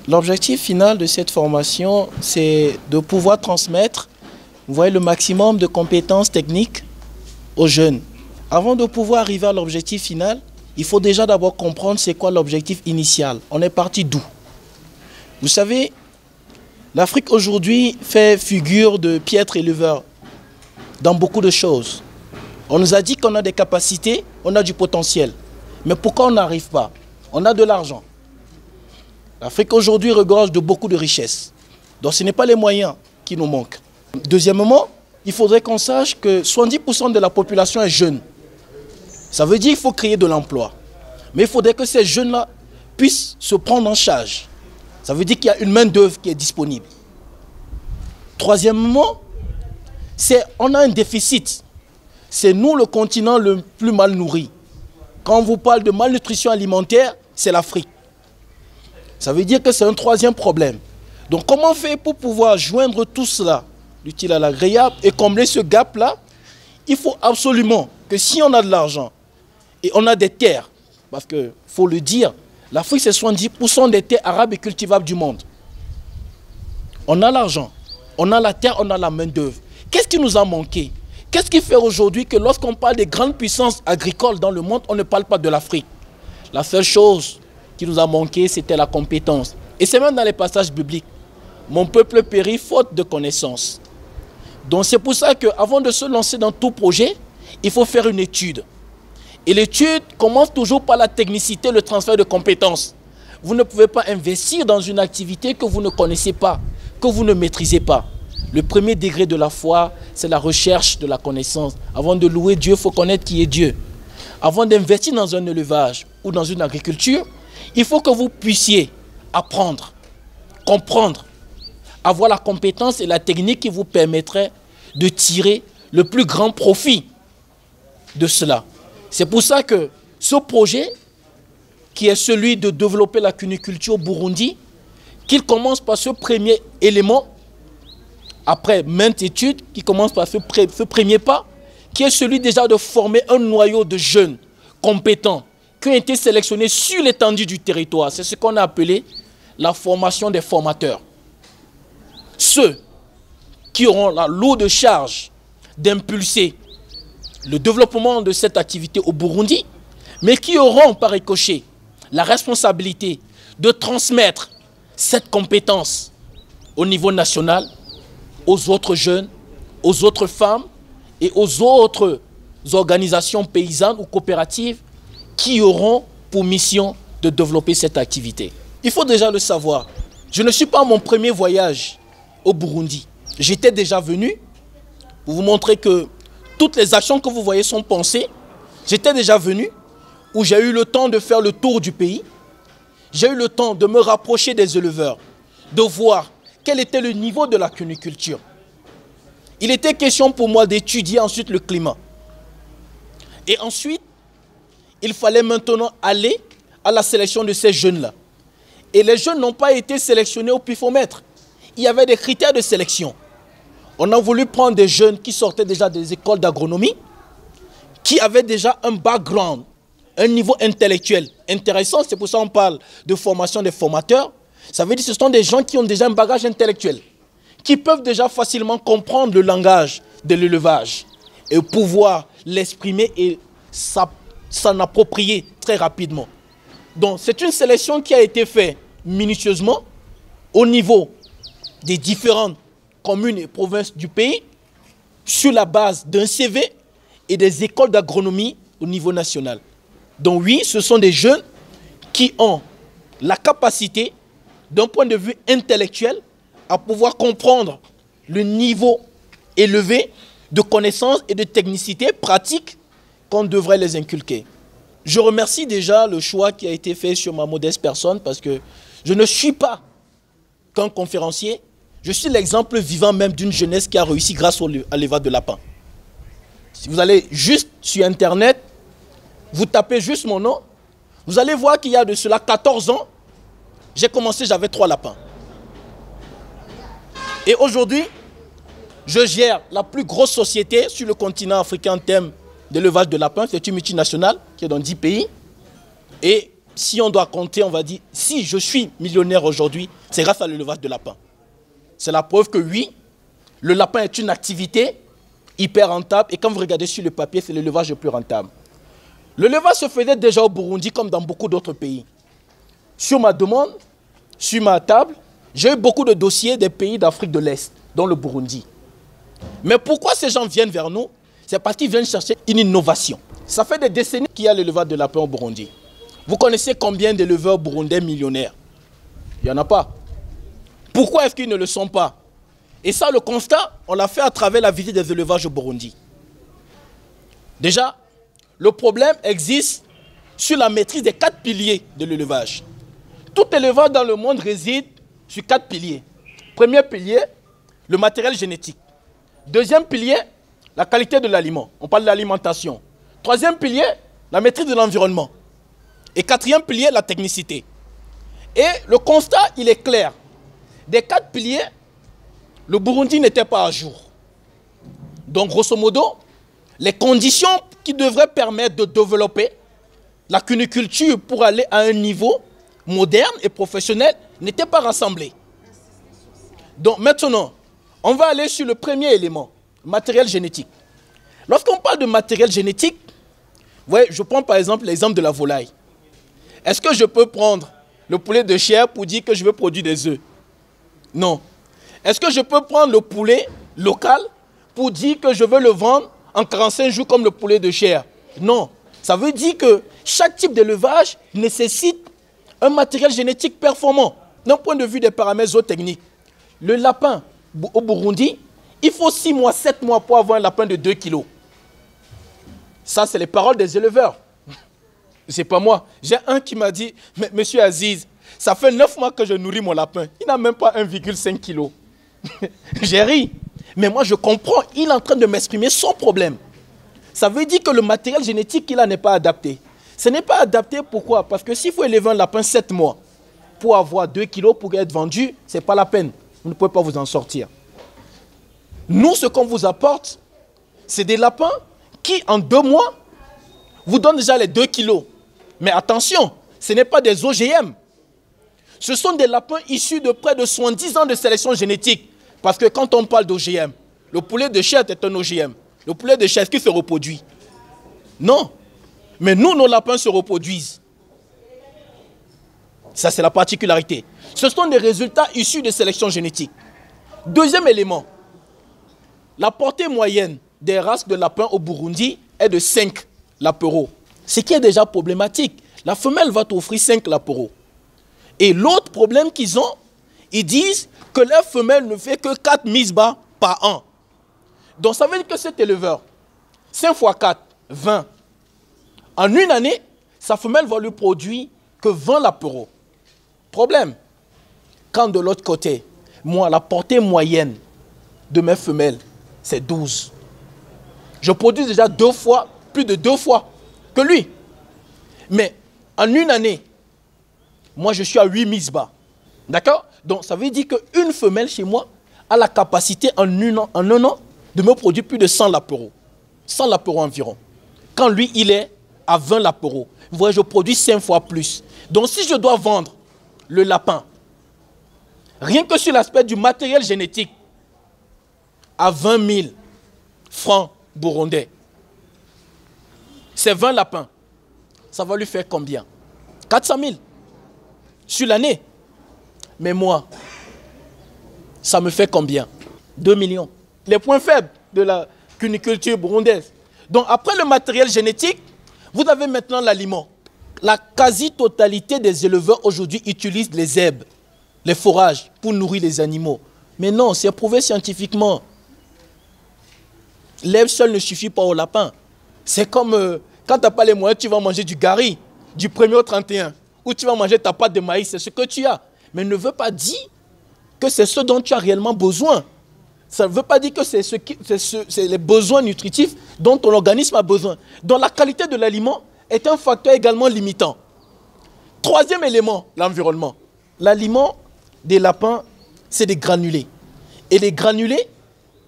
L'objectif final de cette formation, c'est de pouvoir transmettre, vous voyez, le maximum de compétences techniques aux jeunes. Avant de pouvoir arriver à l'objectif final, il faut déjà d'abord comprendre c'est quoi l'objectif initial. On est parti d'où? Vous savez, l'Afrique aujourd'hui fait figure de piètre éleveur dans beaucoup de choses. On nous a dit qu'on a des capacités, on a du potentiel. Mais pourquoi on n'arrive pas? On a de l'argent. L'Afrique aujourd'hui regorge de beaucoup de richesses. Donc ce n'est pas les moyens qui nous manquent. Deuxièmement, il faudrait qu'on sache que 70% de la population est jeune. Ça veut dire qu'il faut créer de l'emploi. Mais il faudrait que ces jeunes-là puissent se prendre en charge. Ça veut dire qu'il y a une main-d'œuvre qui est disponible. Troisièmement, on a un déficit. C'est nous le continent le plus mal nourri. Quand on vous parle de malnutrition alimentaire, c'est l'Afrique. Ça veut dire que c'est un troisième problème. Donc comment faire pour pouvoir joindre tout cela, l'utile à l'agréable, et combler ce gap-là? Il faut absolument que si on a de l'argent et on a des terres, parce qu'il faut le dire, l'Afrique c'est 70% des terres arabes et cultivables du monde. On a l'argent, on a la terre, on a la main-d'œuvre. Qu'est-ce qui nous a manqué? Qu'est-ce qui fait aujourd'hui que lorsqu'on parle des grandes puissances agricoles dans le monde, on ne parle pas de l'Afrique? La seule chose qui nous a manqué, c'était la compétence. Et c'est même dans les passages bibliques. Mon peuple périt faute de connaissances. Donc c'est pour ça qu'avant de se lancer dans tout projet, il faut faire une étude. Et l'étude commence toujours par la technicité, le transfert de compétences. Vous ne pouvez pas investir dans une activité que vous ne connaissez pas, que vous ne maîtrisez pas. Le premier degré de la foi, c'est la recherche de la connaissance. Avant de louer Dieu, il faut connaître qui est Dieu. Avant d'investir dans un élevage ou dans une agriculture, il faut que vous puissiez apprendre, comprendre, avoir la compétence et la technique qui vous permettraient de tirer le plus grand profit de cela. C'est pour ça que ce projet, qui est celui de développer la cuniculture au Burundi, qu'il commence par ce premier élément, après maintes études, qui commence par ce premier pas, qui est celui déjà de former un noyau de jeunes compétents, qui ont été sélectionnés sur l'étendue du territoire. C'est ce qu'on a appelé la formation des formateurs. Ceux qui auront la lourde charge d'impulser le développement de cette activité au Burundi, mais qui auront par ricochet la responsabilité de transmettre cette compétence au niveau national aux autres jeunes, aux autres femmes et aux autres organisations paysannes ou coopératives qui auront pour mission de développer cette activité. Il faut déjà le savoir. Je ne suis pas à mon premier voyage au Burundi. J'étais déjà venu pour vous montrer que toutes les actions que vous voyez sont pensées. J'étais déjà venu où j'ai eu le temps de faire le tour du pays. J'ai eu le temps de me rapprocher des éleveurs, de voir quel était le niveau de la cuniculture. Il était question pour moi d'étudier ensuite le climat. Et ensuite, il fallait maintenant aller à la sélection de ces jeunes-là. Et les jeunes n'ont pas été sélectionnés au pifomètre. Il y avait des critères de sélection. On a voulu prendre des jeunes qui sortaient déjà des écoles d'agronomie, qui avaient déjà un background, un niveau intellectuel intéressant. C'est pour ça qu'on parle de formation des formateurs. Ça veut dire que ce sont des gens qui ont déjà un bagage intellectuel, qui peuvent déjà facilement comprendre le langage de l'élevage et pouvoir l'exprimer et s'en approprier très rapidement. Donc c'est une sélection qui a été faite minutieusement au niveau des différentes communes et provinces du pays sur la base d'un CV et des écoles d'agronomie au niveau national. Donc oui, ce sont des jeunes qui ont la capacité, d'un point de vue intellectuel, à pouvoir comprendre le niveau élevé de connaissances et de technicité pratique qu'on devrait les inculquer. Je remercie déjà le choix qui a été fait sur ma modeste personne parce que je ne suis pas qu'un conférencier, je suis l'exemple vivant même d'une jeunesse qui a réussi grâce à l'élevage de lapins. Si vous allez juste sur Internet, vous tapez juste mon nom, vous allez voir qu'il y a de cela 14 ans, j'ai commencé, j'avais 3 lapins. Et aujourd'hui, je gère la plus grosse société sur le continent africain en termes d'élevage de lapins. C'est une multinationale qui est dans 10 pays. Et Si on doit compter, on va dire, si je suis millionnaire aujourd'hui, c'est grâce à l'élevage de lapins. C'est la preuve que oui, le lapin est une activité hyper rentable. Et quand vous regardez sur le papier, c'est l'élevage le plus rentable. L'élevage se faisait déjà au Burundi comme dans beaucoup d'autres pays. Sur ma demande, sur ma table, j'ai eu beaucoup de dossiers des pays d'Afrique de l'Est, dont le Burundi. Mais pourquoi ces gens viennent vers nous? C'est parce qu'ils viennent chercher une innovation. Ça fait des décennies qu'il y a l'élevage de lapins au Burundi. Vous connaissez combien d'éleveurs burundais millionnaires? Il n'y en a pas. Pourquoi est-ce qu'ils ne le sont pas? Et ça, le constat, on l'a fait à travers la visite des élevages au Burundi. Déjà, le problème existe sur la maîtrise des 4 piliers de l'élevage. Tout éleveur dans le monde réside sur 4 piliers. Premier pilier, le matériel génétique. Deuxième pilier, la qualité de l'aliment. On parle de l'alimentation. Troisième pilier, la maîtrise de l'environnement. Et quatrième pilier, la technicité. Et le constat, il est clair. Des 4 piliers, le Burundi n'était pas à jour. Donc, grosso modo, les conditions qui devraient permettre de développer la cuniculture pour aller à un niveau moderne et professionnel n'étaient pas rassemblées. Donc, maintenant, on va aller sur le premier élément, matériel génétique. Lorsqu'on parle de matériel génétique, ouais, je prends par exemple l'exemple de la volaille. Est-ce que je peux prendre le poulet de chair pour dire que je veux produire des œufs? Non. Est-ce que je peux prendre le poulet local pour dire que je veux le vendre en 45 jours comme le poulet de chair? Non. Ça veut dire que chaque type d'élevage nécessite un matériel génétique performant d'un point de vue des paramètres zootechniques. Le lapin au Burundi, il faut 6 mois, 7 mois pour avoir un lapin de 2 kilos. Ça, c'est les paroles des éleveurs. C'est pas moi. J'ai un qui m'a dit, mais monsieur Aziz, ça fait 9 mois que je nourris mon lapin. Il n'a même pas 1,5 kg. J'ai ri. Mais moi, je comprends. Il est en train de m'exprimer son problème. Ça veut dire que le matériel génétique qu'il a n'est pas adapté. Ce n'est pas adapté, pourquoi? Parce que s'il faut élever un lapin 7 mois pour avoir 2 kilos pour être vendu, ce n'est pas la peine. Vous ne pouvez pas vous en sortir. Nous, ce qu'on vous apporte, c'est des lapins qui, en 2 mois, vous donnent déjà les 2 kilos. Mais attention, ce n'est pas des OGM. Ce sont des lapins issus de près de 70 ans de sélection génétique. Parce que quand on parle d'OGM, le poulet de chair est un OGM. Le poulet de chair, est-ce qu'il se reproduit? Non. Mais nous, nos lapins se reproduisent. Ça, c'est la particularité. Ce sont des résultats issus de sélection génétique. Deuxième élément, la portée moyenne des races de lapins au Burundi est de 5 lapereaux. Ce qui est déjà problématique. La femelle va t'offrir 5 lapereaux. Et l'autre problème qu'ils ont, ils disent que la femelle ne fait que 4 mises bas par an. Donc ça veut dire que cet éleveur, 5 x 4, 20. En une année, sa femelle va lui produire que 20 lapereaux. Problème. Quand de l'autre côté, moi, la portée moyenne de mes femelles, c'est 12. Je produis déjà plus de 2 fois que lui. Mais en une année, moi, je suis à 8 mises bas. D'accord? Donc, ça veut dire qu'une femelle chez moi a la capacité en un an de me produire plus de 100 lapereaux. 100 lapereaux environ. Quand lui, il est à 20 lapereaux. Vous voyez, je produis 5 fois plus. Donc, si je dois vendre le lapin, rien que sur l'aspect du matériel génétique, à 20 000 francs burundais, c'est 20 lapins. Ça va lui faire combien? 400 000 sur l'année. Mais moi, ça me fait combien? 2 millions. Les points faibles de la cuniculture burundaise. Donc après le matériel génétique, vous avez maintenant l'aliment. La quasi-totalité des éleveurs aujourd'hui utilisent les herbes, les fourrages pour nourrir les animaux. Mais non, c'est prouvé scientifiquement. L'herbe seule ne suffit pas au lapin. C'est comme quand tu n'as pas les moyens, tu vas manger du gari du 1er au 31. Ou tu vas manger ta pâte de maïs, c'est ce que tu as. Mais ne veut pas dire que c'est ce dont tu as réellement besoin. Ça ne veut pas dire que c'est les besoins nutritifs dont ton organisme a besoin. Donc la qualité de l'aliment est un facteur également limitant. Troisième élément, l'environnement. L'aliment des lapins, c'est des granulés. Et les granulés,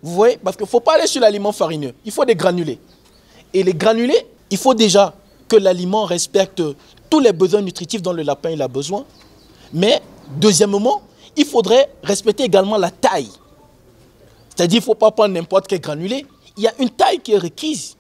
vous voyez, parce qu'il ne faut pas aller sur l'aliment farineux. Il faut des granulés. Et les granulés, il faut déjà que l'aliment respecte tous les besoins nutritifs dont le lapin il a besoin. Mais, deuxièmement, il faudrait respecter également la taille. C'est-à-dire qu'il ne faut pas prendre n'importe quel granulé. Il y a une taille qui est requise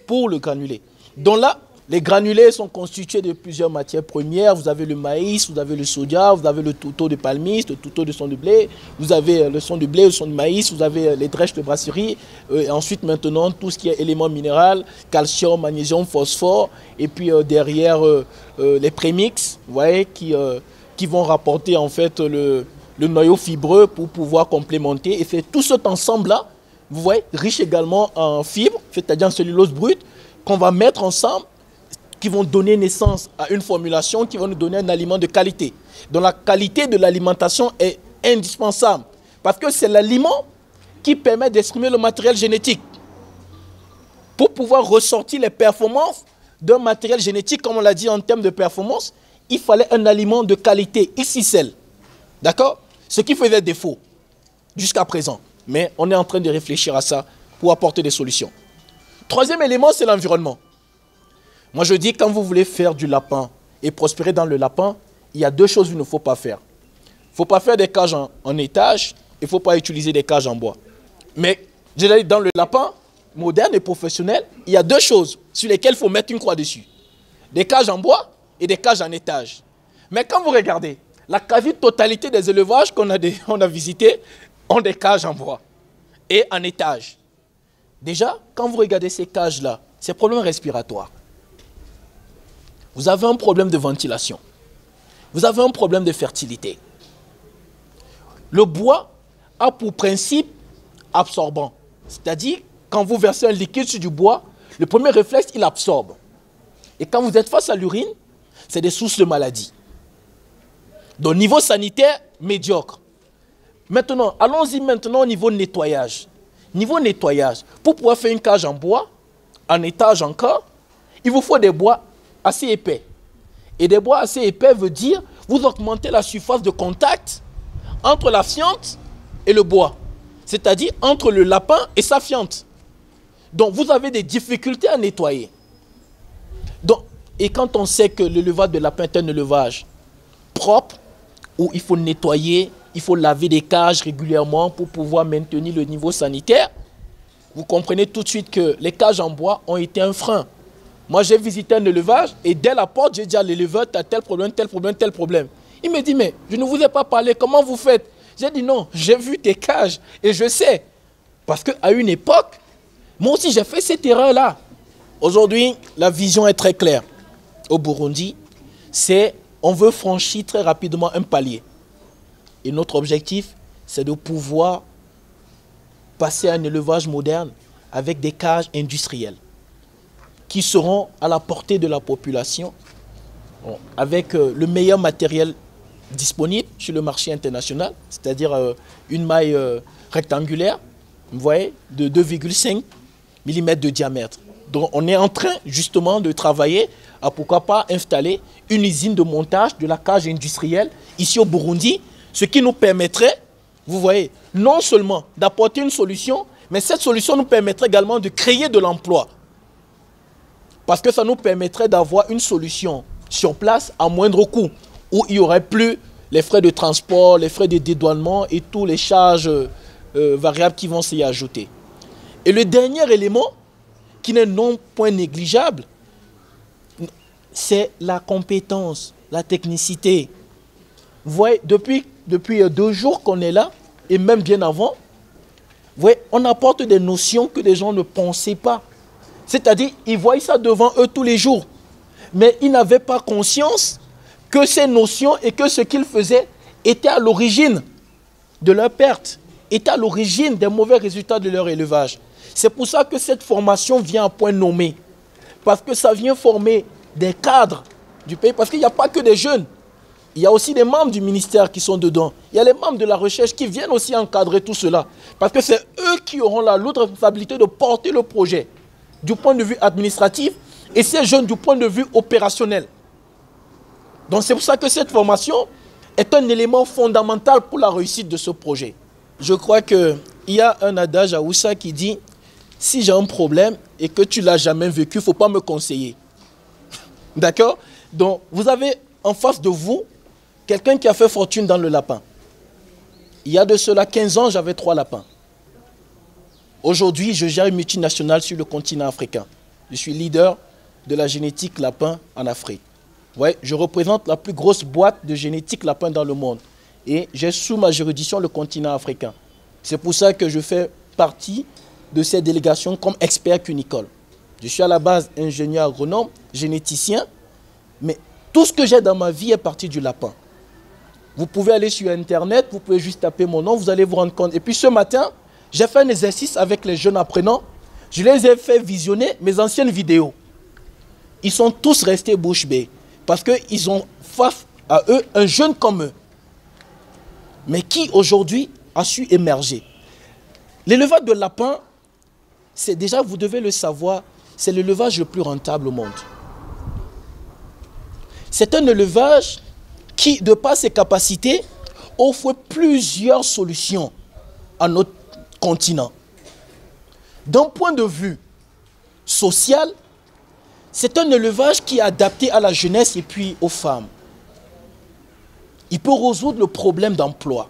pour le granulé. Donc là, les granulés sont constitués de plusieurs matières premières. Vous avez le maïs, vous avez le soja, vous avez le tourteau de palmiste, le tourteau de son de blé, vous avez le son de blé, le son de maïs, vous avez les drèches de brasserie. Et ensuite, maintenant, tout ce qui est éléments minéraux, calcium, magnésium, phosphore. Et puis derrière, les prémix, vous voyez, qui vont rapporter en fait le noyau fibreux pour pouvoir complémenter. Et c'est tout cet ensemble-là, vous voyez, riche également en fibres, c'est-à-dire en cellulose brute, qu'on va mettre ensemble, qui vont donner naissance à une formulation qui va nous donner un aliment de qualité. Donc la qualité de l'alimentation est indispensable parce que c'est l'aliment qui permet d'exprimer le matériel génétique. Pour pouvoir ressortir les performances d'un matériel génétique, comme on l'a dit en termes de performance, il fallait un aliment de qualité, XXL. D'accord? Ce qui faisait défaut jusqu'à présent. Mais on est en train de réfléchir à ça pour apporter des solutions. Troisième élément, c'est l'environnement. Moi, je dis, quand vous voulez faire du lapin et prospérer dans le lapin, il y a deux choses qu'il ne faut pas faire. Il ne faut pas faire des cages en étage, il ne faut pas utiliser des cages en bois. Mais, je l'ai dit, dans le lapin moderne et professionnel, il y a deux choses sur lesquelles il faut mettre une croix dessus. Des cages en bois et des cages en étage. Mais quand vous regardez, la quasi-totalité des élevages qu'on a visités ont des cages en bois et en étage. Déjà, quand vous regardez ces cages-là, c'est problème respiratoire. Vous avez un problème de ventilation. Vous avez un problème de fertilité. Le bois a pour principe absorbant. C'est-à-dire, quand vous versez un liquide sur du bois, le premier réflexe, il absorbe. Et quand vous êtes face à l'urine, c'est des sources de maladies. Donc, niveau sanitaire, médiocre. Maintenant, allons-y maintenant au niveau nettoyage. Niveau nettoyage, pour pouvoir faire une cage en bois, en étage encore, il vous faut des bois assez épais. Et des bois assez épais veut dire, vous augmentez la surface de contact entre la fiente et le bois. C'est-à-dire entre le lapin et sa fiente. Donc, vous avez des difficultés à nettoyer. Donc, et quand on sait que l'élevage de lapin est un élevage propre, où il faut nettoyer, il faut laver des cages régulièrement pour pouvoir maintenir le niveau sanitaire, vous comprenez tout de suite que les cages en bois ont été un frein. Moi, j'ai visité un élevage et dès la porte, j'ai dit à l'éleveur, tu as tel problème, tel problème, tel problème. Il me dit, mais je ne vous ai pas parlé, comment vous faites? J'ai dit, non, j'ai vu tes cages et je sais. Parce qu'à une époque, moi aussi, j'ai fait cette erreur-là. Aujourd'hui, la vision est très claire. Au Burundi, c'est on veut franchir très rapidement un palier. Et notre objectif, c'est de pouvoir passer à un élevage moderne avec des cages industrielles qui seront à la portée de la population avec le meilleur matériel disponible sur le marché international, c'est-à-dire une maille rectangulaire, vous voyez, de 2,5 mm de diamètre. Donc on est en train justement de travailler à pourquoi pas installer une usine de montage de la cage industrielle ici au Burundi, ce qui nous permettrait, vous voyez, non seulement d'apporter une solution, mais cette solution nous permettrait également de créer de l'emploi. Parce que ça nous permettrait d'avoir une solution sur place à moindre coût, où il n'y aurait plus les frais de transport, les frais de dédouanement et tous les charges variables qui vont s'y ajouter. Et le dernier élément, qui n'est non point négligeable, c'est la compétence, la technicité. Vous voyez, depuis 2 jours qu'on est là, et même bien avant, vous voyez, on apporte des notions que les gens ne pensaient pas. C'est-à-dire, ils voyaient ça devant eux tous les jours. Mais ils n'avaient pas conscience que ces notions et que ce qu'ils faisaient étaient à l'origine de leur perte, étaient à l'origine des mauvais résultats de leur élevage. C'est pour ça que cette formation vient à point nommé. Parce que ça vient former des cadres du pays. Parce qu'il n'y a pas que des jeunes. Il y a aussi des membres du ministère qui sont dedans. Il y a les membres de la recherche qui viennent aussi encadrer tout cela. Parce que c'est eux qui auront la lourde responsabilité de porter le projet du point de vue administratif et ces jeunes du point de vue opérationnel. Donc c'est pour ça que cette formation est un élément fondamental pour la réussite de ce projet. Je crois qu'il y a un adage à Oussa qui dit « Si j'ai un problème et que tu ne l'as jamais vécu, il ne faut pas me conseiller. » D'accord? Donc, vous avez en face de vous quelqu'un qui a fait fortune dans le lapin. Il y a de cela 15 ans, j'avais 3 lapins. Aujourd'hui, je gère une multinationale sur le continent africain. Je suis leader de la génétique lapin en Afrique. Ouais, je représente la plus grosse boîte de génétique lapin dans le monde. Et j'ai sous ma juridiction le continent africain. C'est pour ça que je fais partie de ces délégations comme expert cunicole. Je suis à la base ingénieur agronome, généticien, mais tout ce que j'ai dans ma vie est parti du lapin. Vous pouvez aller sur Internet, vous pouvez juste taper mon nom, vous allez vous rendre compte. Et puis ce matin, j'ai fait un exercice avec les jeunes apprenants. Je les ai fait visionner mes anciennes vidéos. Ils sont tous restés bouche bée parce qu'ils ont face à eux un jeune comme eux, mais qui aujourd'hui a su émerger. L'élevage de lapins, c'est déjà, vous devez le savoir, c'est l'élevage le plus rentable au monde. C'est un élevage qui, de par ses capacités, offre plusieurs solutions à notre continent. D'un point de vue social, c'est un élevage qui est adapté à la jeunesse et puis aux femmes. Il peut résoudre le problème d'emploi.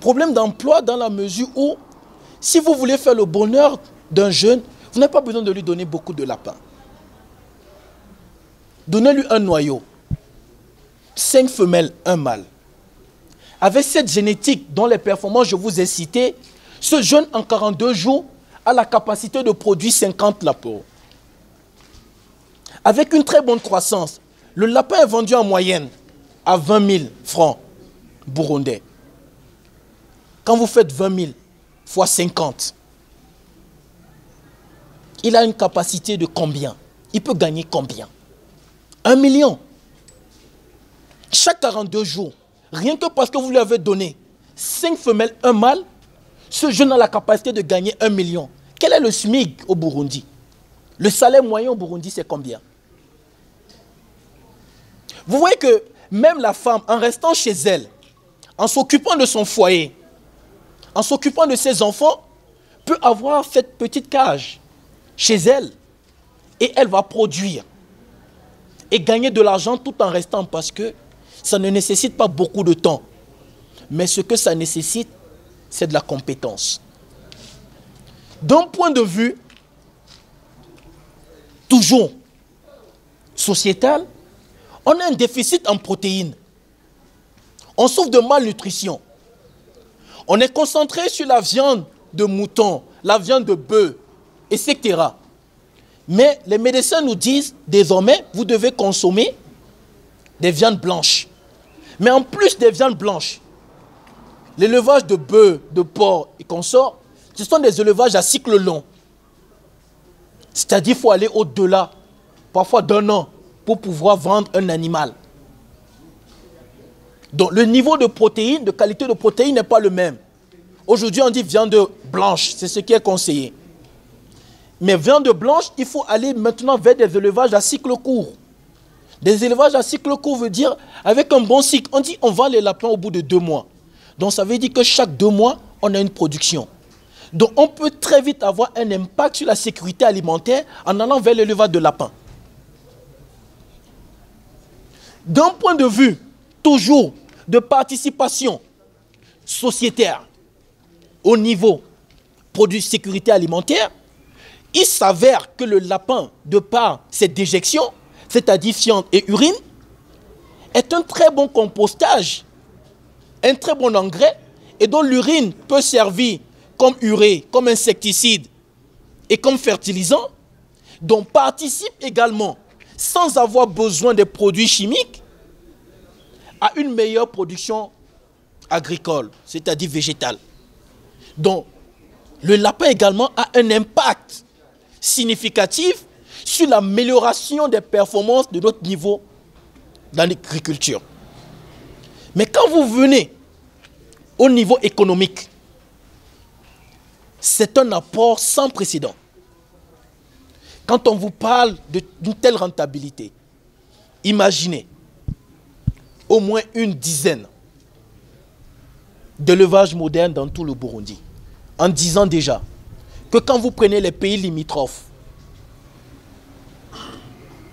Problème d'emploi dans la mesure où, si vous voulez faire le bonheur d'un jeune, vous n'avez pas besoin de lui donner beaucoup de lapins. Donnez-lui un noyau. 5 femelles, 1 mâle. Avec cette génétique dont les performances je vous ai citées, ce jeune en 42 jours a la capacité de produire 50 lapins. Avec une très bonne croissance, le lapin est vendu en moyenne à 20 000 francs burundais. Quand vous faites 20 000 fois 50, il a une capacité de combien? Il peut gagner combien? 1 million. Chaque 42 jours, rien que parce que vous lui avez donné 5 femelles, 1 mâle, ce jeune a la capacité de gagner 1 million. Quel est le SMIC au Burundi? Le salaire moyen au Burundi, c'est combien? Vous voyez que même la femme, en restant chez elle, en s'occupant de son foyer, en s'occupant de ses enfants, peut avoir cette petite cage chez elle et elle va produire et gagner de l'argent tout en restant, parce que ça ne nécessite pas beaucoup de temps. Mais ce que ça nécessite, c'est de la compétence. D'un point de vue toujours sociétal, on a un déficit en protéines. On souffre de malnutrition. On est concentré sur la viande de mouton, la viande de bœuf, etc. Mais les médecins nous disent, désormais, vous devez consommer des viandes blanches. Mais en plus des viandes blanches, l'élevage de bœuf, de porc et consorts, ce sont des élevages à cycle long. C'est-à-dire qu'il faut aller au-delà, parfois d'1 an, pour pouvoir vendre un animal. Donc le niveau de protéines, de qualité de protéines n'est pas le même. Aujourd'hui, on dit viande blanche, c'est ce qui est conseillé. Mais viande blanche, il faut aller maintenant vers des élevages à cycle court. Des élevages à cycle court veut dire, avec un bon cycle, on dit on vend les lapins au bout de 2 mois. Donc ça veut dire que chaque 2 mois, on a une production. Donc on peut très vite avoir un impact sur la sécurité alimentaire en allant vers l'élevage de lapins. D'un point de vue, toujours, de participation sociétaire au niveau produit sécurité alimentaire, il s'avère que le lapin, de par ses déjections, c'est-à-dire fientes et urine, est un très bon compostage, un très bon engrais, et dont l'urine peut servir comme urée, comme insecticide et comme fertilisant, dont participe également, sans avoir besoin de produits chimiques, à une meilleure production agricole, c'est-à-dire végétale. Donc, le lapin également a un impact significatif sur l'amélioration des performances de notre niveau dans l'agriculture. Mais quand vous venez au niveau économique, c'est un apport sans précédent. Quand on vous parle d'une telle rentabilité, imaginez au moins une dizaine d'élevages modernes dans tout le Burundi, en disant déjà que quand vous prenez les pays limitrophes,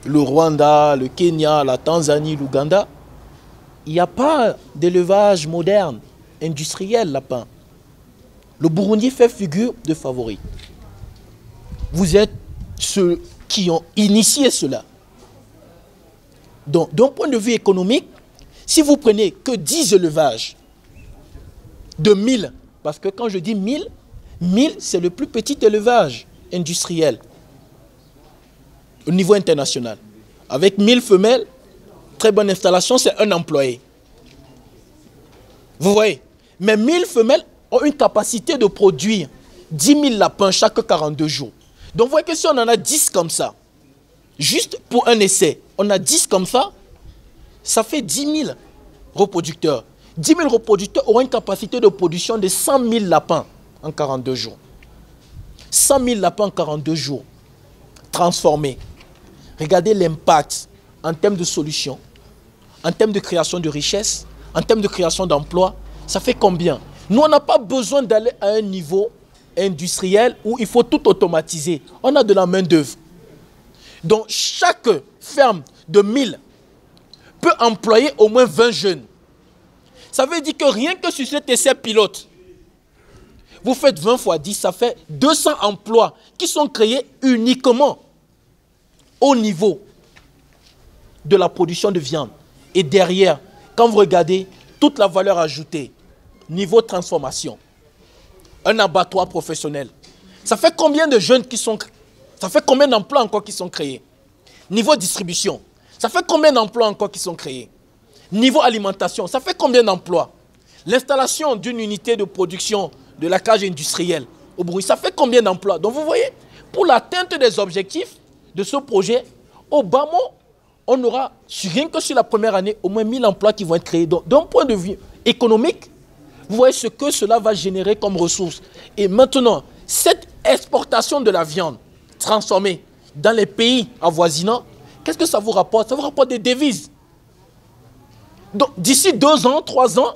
le Rwanda, le Kenya, la Tanzanie, l'Ouganda, il n'y a pas d'élevage moderne, industriel lapin. Le Burundi fait figure de favori. Vous êtes ceux qui ont initié cela. Donc, d'un point de vue économique, si vous prenez que 10 élevages de 1000, parce que quand je dis 1000, 1000 c'est le plus petit élevage industriel au niveau international. Avec 1000 femelles, très bonne installation, c'est un employé. Vous voyez? Mais 1000 femelles ont une capacité de produire 10 000 lapins chaque 42 jours. Donc vous voyez que si on en a 10 comme ça, juste pour un essai, on a 10 comme ça fait 10 000 reproducteurs. 10 000 reproducteurs auront une capacité de production de 100 000 lapins en 42 jours. 100 000 lapins en 42 jours, transformés. Regardez l'impact en termes de solutions, en termes de création de richesses, en termes de création d'emplois. Ça fait combien? Nous, on n'a pas besoin d'aller à un niveau industriel où il faut tout automatiser. On a de la main-d'œuvre. Donc, chaque ferme de 1000 peut employer au moins 20 jeunes. Ça veut dire que rien que sur cet essai pilote, vous faites 20 fois 10, ça fait 200 emplois qui sont créés uniquement au niveau de la production de viande. Et derrière, quand vous regardez toute la valeur ajoutée, niveau transformation, un abattoir professionnel, ça fait combien de jeunes qui sont... Ça fait combien d'emplois encore qui sont créés? Niveau distribution, ça fait combien d'emplois encore qui sont créés? Niveau alimentation, ça fait combien d'emplois? L'installation d'une unité de production de la cage industrielle au Burundi, ça fait combien d'emplois? Donc vous voyez, pour l'atteinte des objectifs de ce projet, au bas mot, on aura, rien que sur la première année, au moins 1000 emplois qui vont être créés. Donc d'un point de vue économique, vous voyez ce que cela va générer comme ressources. Et maintenant, cette exportation de la viande transformée dans les pays avoisinants, qu'est-ce que ça vous rapporte? Ça vous rapporte des devises. Donc d'ici 2 ans, 3 ans,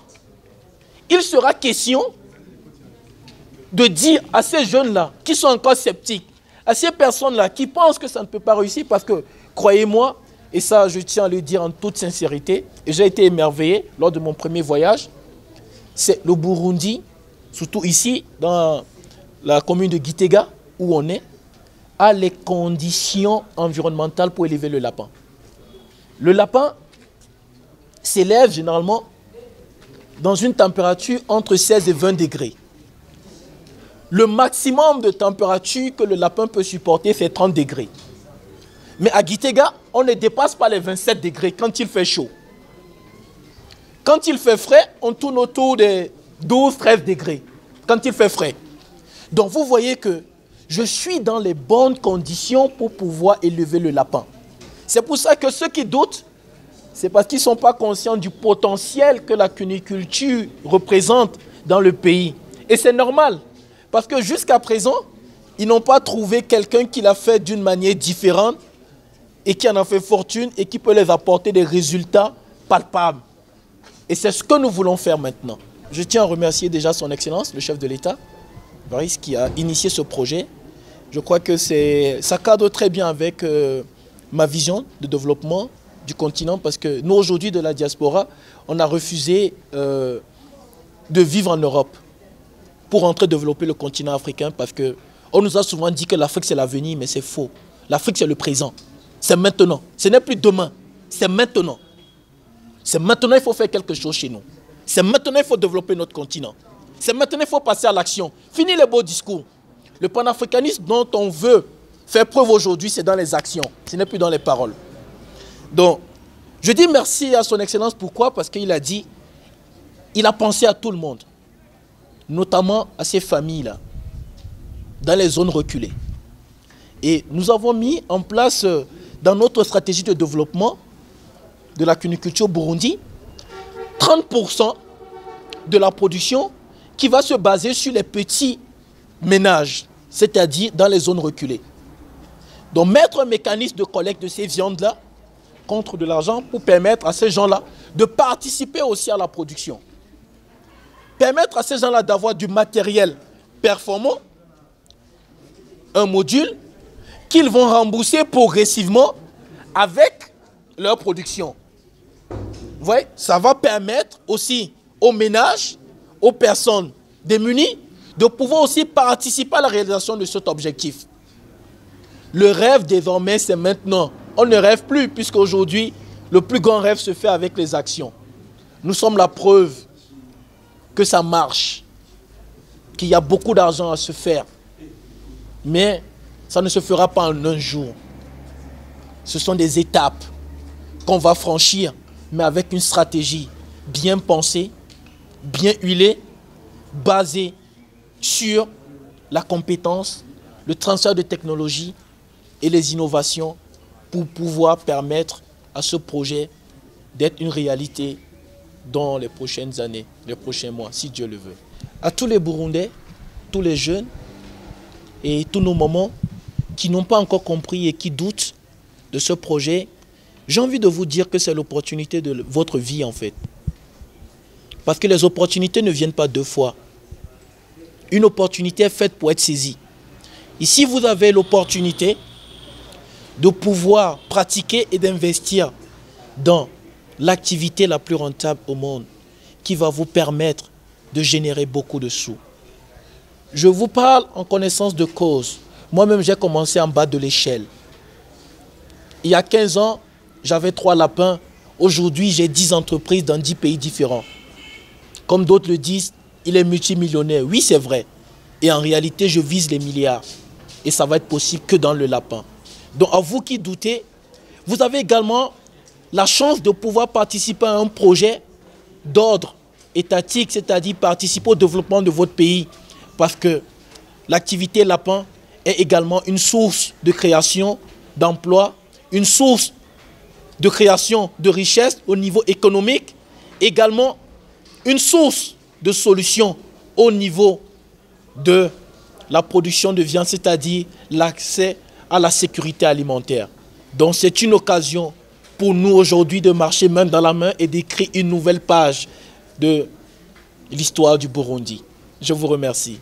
il sera question de dire à ces jeunes-là qui sont encore sceptiques, à ces personnes-là qui pensent que ça ne peut pas réussir, parce que, croyez-moi, et ça je tiens à le dire en toute sincérité, et j'ai été émerveillé lors de mon premier voyage, c'est le Burundi, surtout ici, dans la commune de Gitega, où on est, a les conditions environnementales pour élever le lapin. Le lapin s'élève généralement dans une température entre 16 et 20 degrés. Le maximum de température que le lapin peut supporter, c'est 30 degrés. Mais à Gitega, on ne dépasse pas les 27 degrés quand il fait chaud. Quand il fait frais, on tourne autour des 12-13 degrés. Quand il fait frais. Donc vous voyez que je suis dans les bonnes conditions pour pouvoir élever le lapin. C'est pour ça que ceux qui doutent, c'est parce qu'ils ne sont pas conscients du potentiel que la cuniculture représente dans le pays. Et c'est normal. Parce que jusqu'à présent, ils n'ont pas trouvé quelqu'un qui l'a fait d'une manière différente et qui en a fait fortune et qui peut les apporter des résultats palpables. Et c'est ce que nous voulons faire maintenant. Je tiens à remercier déjà son Excellence, le chef de l'État, Baris, qui a initié ce projet. Je crois que ça cadre très bien avec ma vision de développement du continent, parce que nous, aujourd'hui, de la diaspora, on a refusé de vivre en Europe pour entrer développer le continent africain, parce qu'on nous a souvent dit que l'Afrique c'est l'avenir, mais c'est faux. L'Afrique c'est le présent. C'est maintenant. Ce n'est plus demain. C'est maintenant. C'est maintenant qu'il faut faire quelque chose chez nous. C'est maintenant qu'il faut développer notre continent. C'est maintenant qu'il faut passer à l'action. Fini les beaux discours. Le panafricanisme dont on veut faire preuve aujourd'hui, c'est dans les actions. Ce n'est plus dans les paroles. Donc, je dis merci à son Excellence. Pourquoi? Parce qu'il a dit, il a pensé à tout le monde, notamment à ces familles-là, dans les zones reculées. Et nous avons mis en place, dans notre stratégie de développement de la cuniculture Burundi, 30% de la production qui va se baser sur les petits ménages, c'est-à-dire dans les zones reculées. Donc mettre un mécanisme de collecte de ces viandes-là contre de l'argent pour permettre à ces gens-là de participer aussi à la production. Permettre à ces gens-là d'avoir du matériel performant, un module qu'ils vont rembourser progressivement avec leur production. Vous voyez, ça va permettre aussi aux ménages, aux personnes démunies, de pouvoir aussi participer à la réalisation de cet objectif. Le rêve désormais, c'est maintenant. On ne rêve plus, puisqu'aujourd'hui, le plus grand rêve se fait avec les actions. Nous sommes la preuve que ça marche, qu'il y a beaucoup d'argent à se faire. Mais ça ne se fera pas en un jour. Ce sont des étapes qu'on va franchir, mais avec une stratégie bien pensée, bien huilée, basée sur la compétence, le transfert de technologie et les innovations pour pouvoir permettre à ce projet d'être une réalité dans les prochaines années, les prochains mois, si Dieu le veut. À tous les Burundais, tous les jeunes et tous nos mamans qui n'ont pas encore compris et qui doutent de ce projet, j'ai envie de vous dire que c'est l'opportunité de votre vie en fait. Parce que les opportunités ne viennent pas deux fois. Une opportunité est faite pour être saisie. Ici, vous avez l'opportunité de pouvoir pratiquer et d'investir dans l'activité la plus rentable au monde qui va vous permettre de générer beaucoup de sous. Je vous parle en connaissance de cause. Moi-même, j'ai commencé en bas de l'échelle. Il y a 15 ans, j'avais 3 lapins. Aujourd'hui, j'ai 10 entreprises dans 10 pays différents. Comme d'autres le disent, il est multimillionnaire. Oui, c'est vrai. Et en réalité, je vise les milliards. Et ça va être possible que dans le lapin. Donc, à vous qui doutez, vous avez également la chance de pouvoir participer à un projet d'ordre étatique, c'est-à-dire participer au développement de votre pays. Parce que l'activité lapin est également une source de création d'emplois, une source de création de richesse au niveau économique, également une source de solution au niveau de la production de viande, c'est-à-dire l'accès à la sécurité alimentaire. Donc c'est une occasion pour nous aujourd'hui de marcher main dans la main et d'écrire une nouvelle page de l'histoire du Burundi. Je vous remercie.